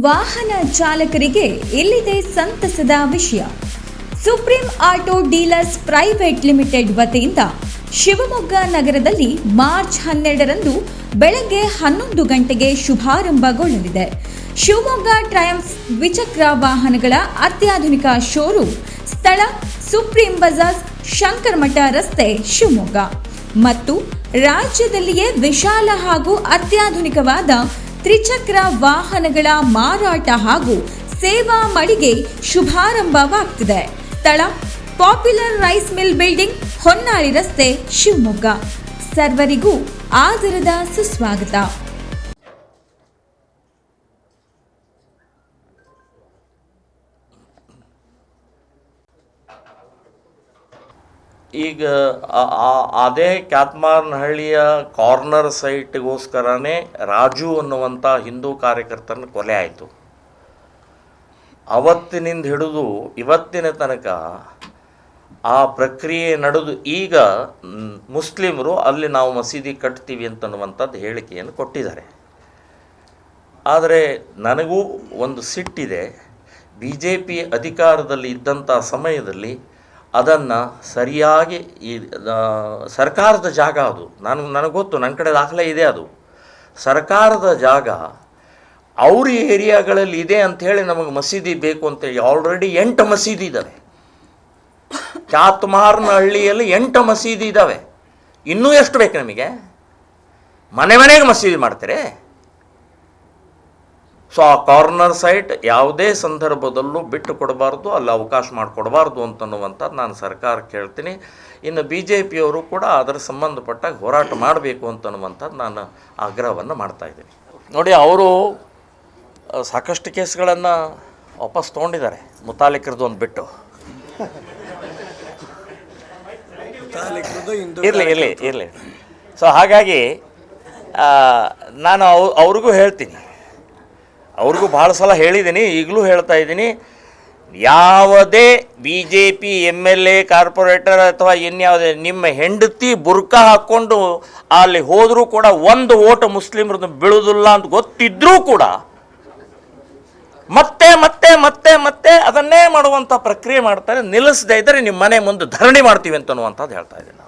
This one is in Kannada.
ವಾಹನ ಚಾಲಕರಿಗೆ ಇಲ್ಲಿದೆ ಸಂತಸದ ವಿಷಯ. Supreme auto dealers private limited ವತಿಯಿಂದ ಶಿವಮೊಗ್ಗ ನಗರದಲ್ಲಿ ಮಾರ್ಚ್ 12ರಂದು ಬೆಳಗ್ಗೆ 11 ಗಂಟೆಗೆ ಶುಭಾರಂಭಗೊಳ್ಳಲಿದೆ. ಶಿವಮೊಗ್ಗ ಟ್ರಯಂಫ್ ದ್ವಿಚಕ್ರ ವಾಹನಗಳ ಅತ್ಯಾಧುನಿಕ ಶೋರೂಮ್ ಸ್ಥಳ ಸುಪ್ರೀಂ ಬಜಾರ್, ಶಂಕರಮಠ ರಸ್ತೆ, ಶಿವಮೊಗ್ಗ. ಮತ್ತು ರಾಜ್ಯದಲ್ಲಿಯೇ ವಿಶಾಲ ಹಾಗೂ ಅತ್ಯಾಧುನಿಕವಾದ ತ್ರಿಚಕ್ರ ವಾಹನಗಳ ಮಾರಾಟ ಹಾಗೂ ಸೇವಾ ಮಳಿಗೆ ಶುಭಾರಂಭವಾಗ್ತಿದೆ. ಸ್ಥಳ popular rice mill building, Honnali ರಸ್ತೆ, ಶಿವಮೊಗ್ಗ. ಸರ್ವರಿಗೂ ಆದರದ ಸುಸ್ವಾಗತ. ಈಗ ಅದೇ ಕ್ಯಾತ್ಮಾರ್ನಹಳ್ಳಿಯ ಕಾರ್ನರ್ ಸೈಟ್ಗೋಸ್ಕರನೇ ರಾಜು ಅನ್ನುವಂಥ ಹಿಂದೂ ಕಾರ್ಯಕರ್ತನ ಕೊಲೆ ಆಯಿತು. ಅವತ್ತಿನಿಂದ ಹಿಡಿದು ಇವತ್ತಿನ ತನಕ ಆ ಪ್ರಕ್ರಿಯೆ ನಡೆದು ಈಗ ಮುಸ್ಲಿಮರು ಅಲ್ಲಿ ನಾವು ಮಸೀದಿ ಕಟ್ತೀವಿ ಅಂತನ್ನುವಂಥದ್ದು ಹೇಳಿಕೆಯನ್ನು ಕೊಟ್ಟಿದ್ದಾರೆ. ಆದರೆ ನನಗೂ ಒಂದು ಸಿಟ್ಟಿದೆ. BJP ಅಧಿಕಾರದಲ್ಲಿ ಇದ್ದಂಥ ಸಮಯದಲ್ಲಿ ಅದನ್ನು ಸರಿಯಾಗಿ ಸರ್ಕಾರದ ಜಾಗ ಅದು, ನನಗೆ ಗೊತ್ತು, ನನ್ನ ಕಡೆ ದಾಖಲೆ ಇದೆ. ಅದು ಸರ್ಕಾರದ ಜಾಗ, ಅವ್ರ ಏರಿಯಾಗಳಲ್ಲಿ ಇದೆ ಅಂಥೇಳಿ ನಮಗೆ ಮಸೀದಿ ಬೇಕು ಅಂತೇಳಿ ಆಲ್ರೆಡಿ 8 ಮಸೀದಿ ಇದ್ದಾವೆ. ಕ್ಯಾತ್ಮಾರ್ನಹಳ್ಳಿಯಲ್ಲಿ 8 ಮಸೀದಿ ಇದ್ದಾವೆ. ಇನ್ನೂ ಎಷ್ಟು ಬೇಕು ನಮಗೆ? ಮನೆಗೆ ಮಸೀದಿ ಮಾಡ್ತಾರೆ. ಸೊ ಆ ಕಾರ್ನರ್ ಸೈಟ್ ಯಾವುದೇ ಸಂದರ್ಭದಲ್ಲೂ ಬಿಟ್ಟು ಕೊಡಬಾರ್ದು, ಅಲ್ಲಿ ಅವಕಾಶ ಮಾಡಿಕೊಡಬಾರ್ದು ಅಂತನ್ನುವಂಥದ್ದು ನಾನು ಸರ್ಕಾರಕ್ಕೆ ಹೇಳ್ತೀನಿ. ಇನ್ನು BJPಯವರು ಕೂಡ ಅದರ ಸಂಬಂಧಪಟ್ಟಾಗ ಹೋರಾಟ ಮಾಡಬೇಕು ಅಂತನ್ನುವಂಥದ್ದು ನಾನು ಆಗ್ರಹವನ್ನು ಮಾಡ್ತಾಯಿದ್ದೀನಿ. ನೋಡಿ, ಅವರು ಸಾಕಷ್ಟು ಕೇಸ್ಗಳನ್ನು ವಾಪಸ್ ತೊಗೊಂಡಿದ್ದಾರೆ, ಮುತಾಲಿಕರದ್ದು ಒಂದು ಬಿಟ್ಟು. ಇರಲಿ. ಸೊ ಹಾಗಾಗಿ ನಾನು ಅವ್ರಿಗೂ ಹೇಳ್ತೀನಿ, ಅವ್ರಿಗೂ ಭಾಳ ಸಲ ಹೇಳಿದ್ದೀನಿ, ಈಗಲೂ ಹೇಳ್ತಾ ಇದ್ದೀನಿ, ಯಾವುದೇ BJP MLA, ಕಾರ್ಪೊರೇಟರ್ ಅಥವಾ ಇನ್ಯಾವುದೇ ನಿಮ್ಮ ಹೆಂಡತಿ ಬುರ್ಕ ಹಾಕ್ಕೊಂಡು ಅಲ್ಲಿ ಹೋದರೂ ಕೂಡ ಒಂದು ಓಟು ಮುಸ್ಲಿಮ್ರದ್ದು ಬೀಳುವುದಿಲ್ಲ ಅಂತ ಗೊತ್ತಿದ್ರೂ ಕೂಡ ಮತ್ತೆ ಮತ್ತೆ ಮತ್ತೆ ಮತ್ತೆ ಅದನ್ನೇ ಮಾಡುವಂಥ ಪ್ರಕ್ರಿಯೆ ಮಾಡ್ತಾರೆ. ನಿಲ್ಲಿಸದೇ ಇದ್ದರೆ ನಿಮ್ಮ ಮನೆ ಮುಂದೆ ಧರಣಿ ಮಾಡ್ತೀವಿ ಅಂತನ್ನುವಂಥದ್ದು ಹೇಳ್ತಾ ಇದ್ದೀನಿ.